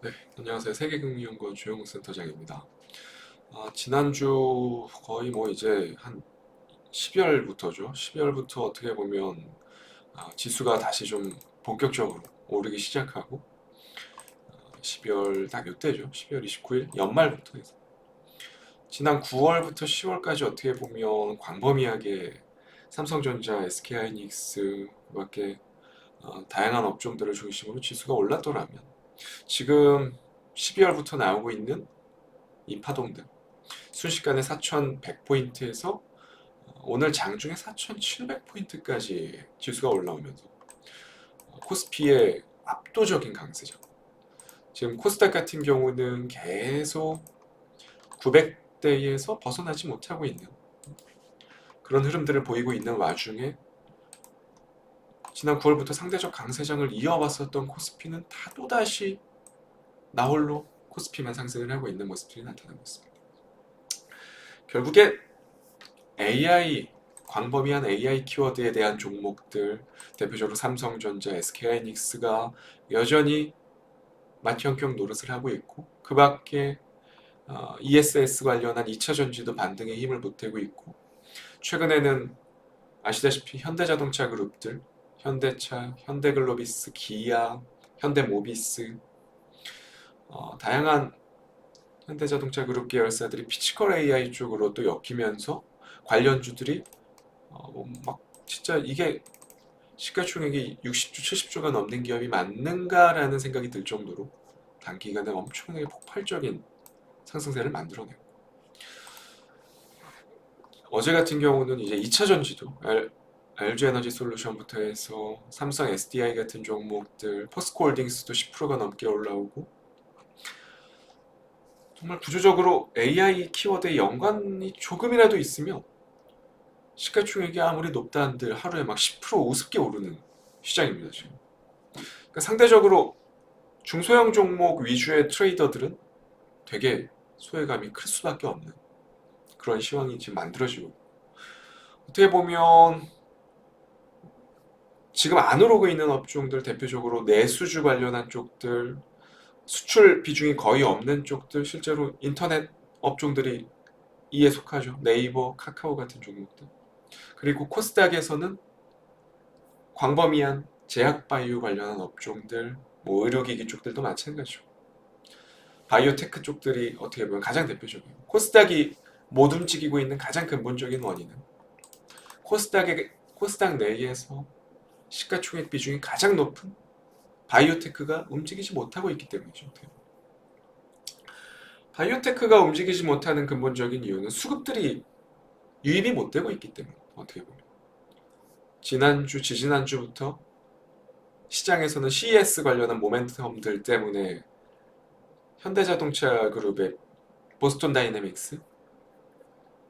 네, 안녕하세요. 세계금융연구원 주영욱 센터장입니다. 지난주 거의 뭐 이제 한 12월부터죠. 12월부터 어떻게 보면 지수가 다시 좀 본격적으로 오르기 시작하고 12월 딱 이때죠. 12월 29일 연말부터 해서 지난 9월부터 10월까지 어떻게 보면 광범위하게 삼성전자, SK하이닉스 밖에 다양한 업종들을 중심으로 지수가 올랐더라면 지금 12월부터 나오고 있는 이 파동들 순식간에 4,100포인트에서 오늘 장중에 4,700포인트까지 지수가 올라오면서 코스피의 압도적인 강세죠. 지금 코스닥 같은 경우는 계속 900대에서 벗어나지 못하고 있는 그런 흐름들을 보이고 있는 와중에 지난 9월부터 상대적 강세장을 이어왔었던 코스피는 또다시 나홀로 코스피만 상승을 하고 있는 모습들이 나타나고 있습니다. 결국에 AI, 광범위한 AI 키워드에 대한 종목들, 대표적으로 삼성전자, SK하이닉스가 여전히 맏형격 노릇을 하고 있고, 그 밖에 ESS 관련한 2차 전지도 반등에 힘을 보태고 있고, 최근에는 아시다시피 현대자동차 그룹들, 현대차, 현대글로비스, 기아, 현대모비스, 다양한 현대자동차 그룹 계열사들이 피치컬 AI 쪽으로 또 엮이면서 관련주들이 막 진짜 이게 시가총액이 60조, 70조가 넘는 기업이 맞는가라는 생각이 들 정도로 단기간에 엄청나게 폭발적인 상승세를 만들어내고 어제 같은 경우는 이제 2차 전지도 LG에너지 솔루션부터 해서 삼성 SDI 같은 종목들, 포스코홀딩스도 10%가 넘게 올라오고 정말 구조적으로 AI 키워드에 연관이 조금이라도 있으면 시가총액이 아무리 높다 한들 하루에 막 10% 우습게 오르는 시장입니다, 지금. 그러니까 상대적으로 중소형 종목 위주의 트레이더들은 되게 소외감이 클 수밖에 없는 그런 시황이 지금 만들어지고 어떻게 보면 지금 안 오르고 있는 업종들 대표적으로 내수주 관련한 쪽들 수출 비중이 거의 없는 쪽들 실제로 인터넷 업종들이 이에 속하죠. 네이버, 카카오 같은 종목들 그리고 코스닥에서는 광범위한 제약바이오 관련한 업종들 뭐 의료기기 쪽들도 마찬가지죠. 바이오테크 쪽들이 어떻게 보면 가장 대표적이에요. 코스닥이 못 움직이고 있는 가장 근본적인 원인은 코스닥 내에서 시가총액 비중이 가장 높은 바이오테크가 움직이지 못하고 있기 때문이죠. 바이오테크가 움직이지 못하는 근본적인 이유는 수급들이 유입이 못 되고 있기 때문에 어떻게 보면 지난주, 지지난주부터 시장에서는 CES 관련한 모멘텀들 때문에 현대자동차 그룹의 보스턴 다이내믹스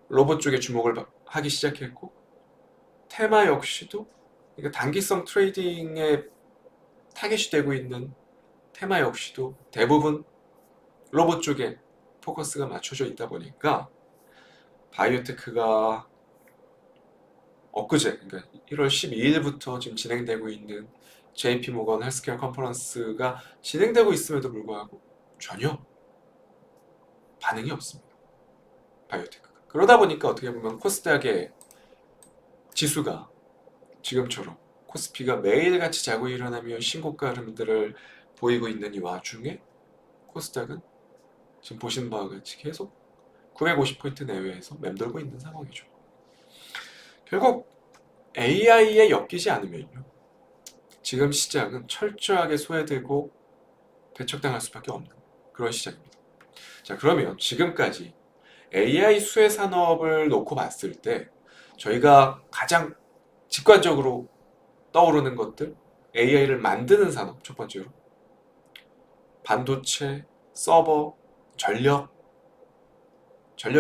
로봇 쪽에 주목을 하기 시작했고 테마 역시도 그러니까 단기성 트레이딩에 타겟이 되고 있는 테마 역시도 대부분 로봇 쪽에 포커스가 맞춰져 있다 보니까 바이오테크가 엊그제 그러니까 1월 12일부터 지금 진행되고 있는 JP모건 헬스케어 컨퍼런스가 진행되고 있음에도 불구하고 전혀 반응이 없습니다. 바이오테크가. 그러다 보니까 어떻게 보면 코스닥의 지수가 지금처럼 코스피가 매일같이 자고 일어나며 신고가 흐름들을 보이고 있는 이 와중에 코스닥은 지금 보시는 바와 같이 계속 950포인트 내외에서 맴돌고 있는 상황이죠. 결국 AI에 엮이지 않으면요. 지금 시장은 철저하게 소외되고 배척당할 수밖에 없는 그런 시장입니다. 자, 그러면 지금까지 AI 수혜 산업을 놓고 봤을 때 저희가 가장 직관적으로 떠오르는 것들 AI를 만드는 산업 첫 번째로 반도체, 서버, 전력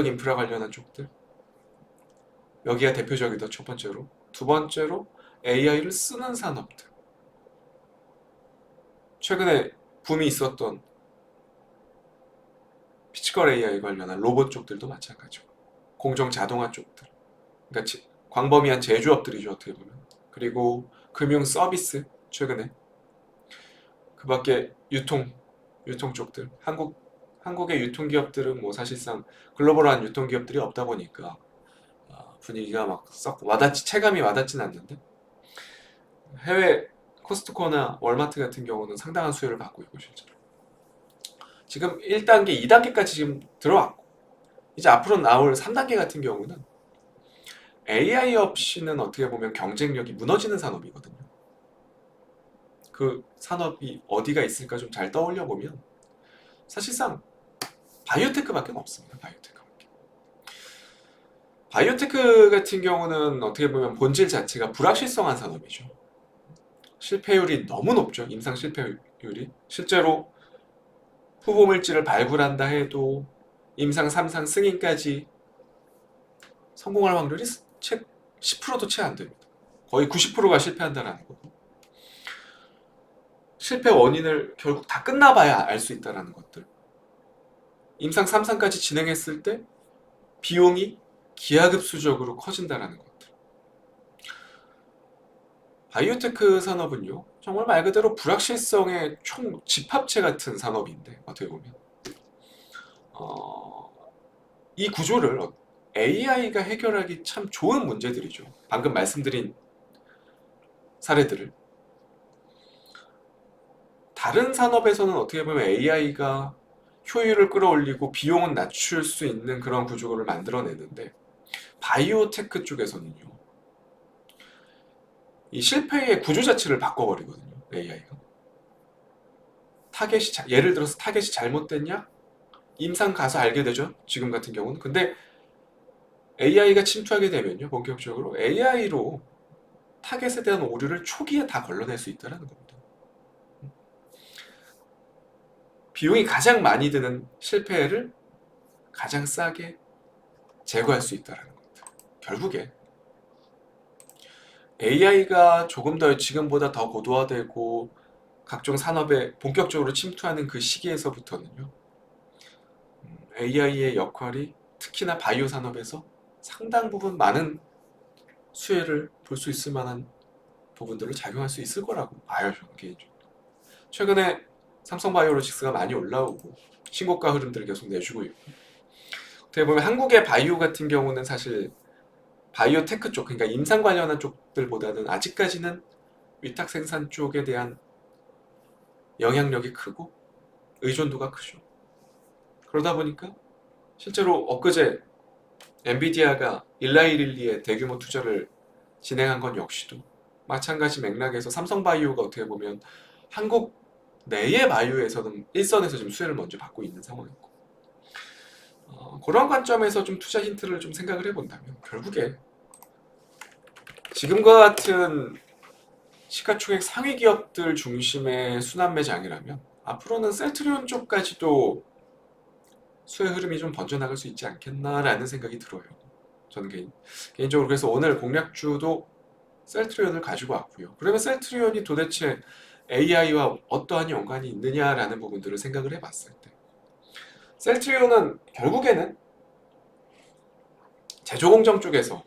인프라 관련한 쪽들 여기가 대표적이다 첫 번째로 두 번째로 AI를 쓰는 산업들 최근에 붐이 있었던 피지컬 AI 관련한 로봇 쪽들도 마찬가지고 공정 자동화 쪽들 그러니까 광범위한 제조업들이죠 어떻게 보면 그리고 금융 서비스 최근에 그 밖에 유통 유통 쪽들, 한국의 유통기업들은 뭐 사실상 글로벌한 유통기업들이 없다 보니까 분위기가 막 썩 체감이 와닿진 않는데, 해외 코스트코나 월마트 같은 경우는 상당한 수혜를 받고 있고, 실제로 지금 1단계, 2단계까지 지금 들어왔고, 이제 앞으로 나올 3단계 같은 경우는 AI 없이는 어떻게 보면 경쟁력이 무너지는 산업이거든요. 그 산업이 어디가 있을까 좀 잘 떠올려 보면 사실상 바이오테크밖에 없습니다. 바이오테크 같은 경우는 어떻게 보면 본질 자체가 불확실성한 산업이죠. 실패율이 너무 높죠. 임상 실패율이. 실제로 후보 물질을 발굴한다 해도 임상 3상 승인까지 성공할 확률이 채 10%도 채 안 됩니다. 거의 90%가 실패한다라는 거고. 실패 원인을 결국 다 끝나봐야 알 수 있다는 것들. 임상 3상까지 진행했을 때 비용이 기하급수적으로 커진다는 것들. 바이오테크 산업은요, 정말 말 그대로 불확실성의 총 집합체 같은 산업인데, 어떻게 보면 이 구조를 AI가 해결하기 참 좋은 문제들이죠. 방금 말씀드린 사례들을 다른 산업에서는 어떻게 보면 AI가 효율을 끌어올리고 비용은 낮출 수 있는 그런 구조를 만들어내는데, 바이오테크 쪽에서는요, 이 실패의 구조 자체를 바꿔버리거든요. AI가 예를 들어서 타겟이 잘못됐냐? 임상 가서 알게 되죠. 지금 같은 경우는. 근데 AI가 침투하게 되면요, 본격적으로 AI로 타겟에 대한 오류를 초기에 다 걸러낼 수 있다는 겁니다. 비용이 가장 많이 드는 실패를 가장 싸게 제거할 수 있다는 겁니다. 결국에 AI가 조금 더 지금보다 더 고도화되고 각종 산업에 본격적으로 침투하는 그 시기에서부터는요, AI의 역할이 특히나 바이오 산업에서 상당 부분 많은 수혜를 볼 수 있을 만한 부분들을 작용할 수 있을 거라고 봐요, 저는 개인적으로. 최근에 삼성바이오로직스가 많이 올라오고 신고가 흐름들을 계속 내주고 있고, 어떻게 보면 한국의 바이오 같은 경우는 사실 바이오테크 쪽, 그러니까 임상 관련한 쪽들보다는 아직까지는 위탁 생산 쪽에 대한 영향력이 크고 의존도가 크죠. 그러다 보니까 실제로 엊그제 엔비디아가 일라이릴리에 대규모 투자를 진행한 건 역시도 마찬가지 맥락에서 삼성바이오가 어떻게 보면 한국 내의 바이오에서는 일선에서 지금 수혜를 먼저 받고 있는 상황이고, 그런 관점에서 좀 투자 힌트를 좀 생각을 해본다면 결국에 지금과 같은 시가총액 상위 기업들 중심의 순환매장이라면 앞으로는 셀트리온 쪽까지도 수혜 흐름이 좀 번져나갈 수 있지 않겠나라는 생각이 들어요. 저는 개인적으로 그래서 오늘 공략주도 셀트리온을 가지고 왔고요. 그러면 셀트리온이 도대체 AI와 어떠한 연관이 있느냐라는 부분들을 생각을 해봤을 때, 셀트리온은 결국에는 제조공정 쪽에서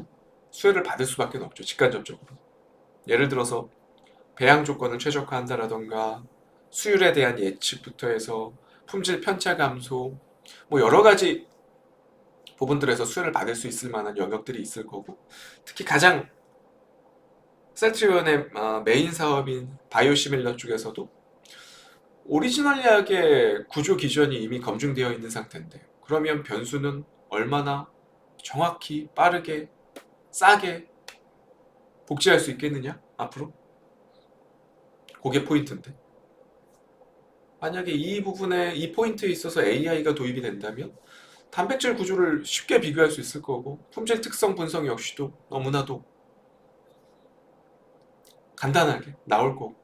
수혜를 받을 수밖에 없죠. 직간접적으로. 예를 들어서 배양 조건을 최적화한다라던가 수율에 대한 예측부터 해서 품질 편차 감소, 뭐 여러 가지 부분들에서 수혜를 받을 수 있을 만한 영역들이 있을 거고, 특히 가장 셀트리온의 메인 사업인 바이오시밀러 쪽에서도 오리지널 약의 구조 기전이 이미 검증되어 있는 상태인데, 그러면 변수는 얼마나 정확히 빠르게 싸게 복제할 수 있겠느냐 앞으로? 그게 포인트인데, 만약에 이 부분에 이 포인트에 있어서 AI가 도입이 된다면 단백질 구조를 쉽게 비교할 수 있을 거고, 품질 특성 분석 역시도 너무나도 간단하게 나올 거고,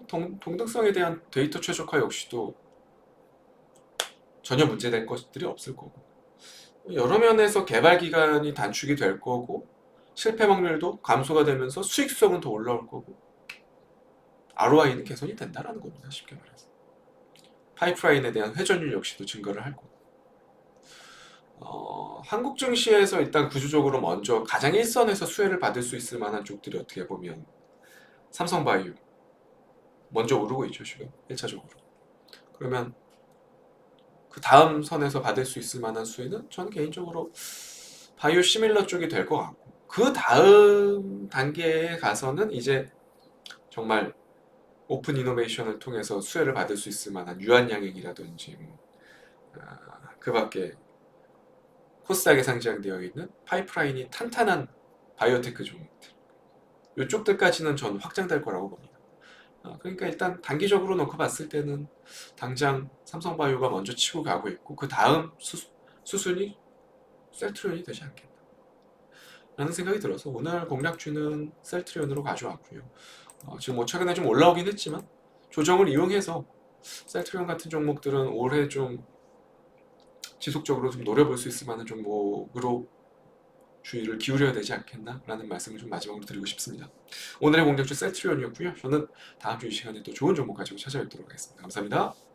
동등성에 대한 데이터 최적화 역시도 전혀 문제될 것들이 없을 거고, 여러 면에서 개발 기간이 단축이 될 거고, 실패 확률도 감소가 되면서 수익성은 더 올라올 거고, ROI는 개선이 된다는 겁니다. 쉽게 말해서 파이프라인에 대한 회전율 역시도 증가를 할 거고, 한국 증시에서 일단 구조적으로 먼저 가장 일선에서 수혜를 받을 수 있을 만한 쪽들이 어떻게 보면 삼성바이오 먼저 오르고 있죠, 지금 1차적으로. 그러면 그 다음 선에서 받을 수 있을 만한 수혜는 저는 개인적으로 바이오 시밀러 쪽이 될 것 같고, 그 다음 단계에 가서는 이제 정말 오픈 이노베이션을 통해서 수혜를 받을 수 있을 만한 유한양행이라든지 그 밖에 코스닥에 상장되어 있는 파이프라인이 탄탄한 바이오테크 종목들, 이쪽들까지는 저는 확장될 거라고 봅니다. 그러니까 일단 단기적으로 놓고 봤을 때는 당장 삼성바이오가 먼저 치고 가고 있고, 그 다음 수순이 셀트리온이 되지 않겠나 라는 생각이 들어서 오늘 공략주는 셀트리온으로 가져왔고요. 지금 뭐 최근에 좀 올라오긴 했지만 조정을 이용해서 셀트리온 같은 종목들은 올해 좀 지속적으로 좀 노려볼 수 있을 만한 종목으로 주의를 기울여야 되지 않겠나 라는 말씀을 좀 마지막으로 드리고 싶습니다. 오늘의 공략주 셀트리온이었고요. 저는 다음 주 이 시간에 또 좋은 종목 가지고 찾아뵙도록 하겠습니다. 감사합니다.